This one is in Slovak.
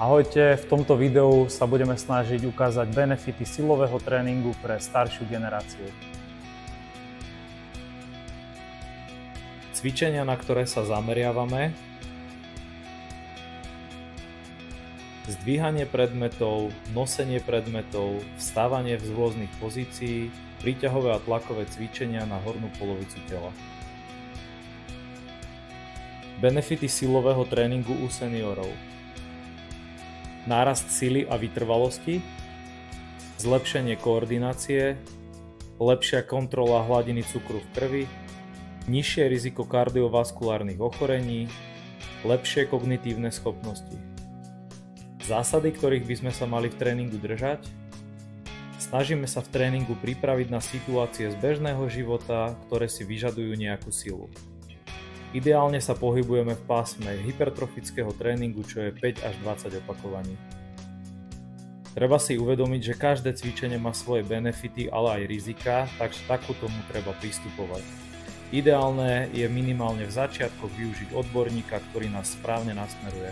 Ahojte, v tomto videu sa budeme snažiť ukázať benefity silového tréningu pre staršiu generáciu. Cvičenia, na ktoré sa zameriavame: zdvíhanie predmetov, nosenie predmetov, vstávanie z rôznych pozícií, príťahové a tlakové cvičenia na hornú polovicu tela. Benefity silového tréningu u seniorov: nárast sily a vytrvalosti, zlepšenie koordinácie, lepšia kontrola hladiny cukru v krvi, nižšie riziko kardiovaskulárnych ochorení, lepšie kognitívne schopnosti. Zásady, ktorých by sme sa mali v tréningu držať: snažíme sa v tréningu pripraviť na situácie z bežného života, ktoré si vyžadujú nejakú silu. Ideálne sa pohybujeme v pásme hypertrofického tréningu, čo je 5 až 20 opakovaní. Treba si uvedomiť, že každé cvičenie má svoje benefity, ale aj rizika, takže takto tomu treba pristupovať. Ideálne je minimálne v začiatkoch využiť odborníka, ktorý nás správne nasmeruje.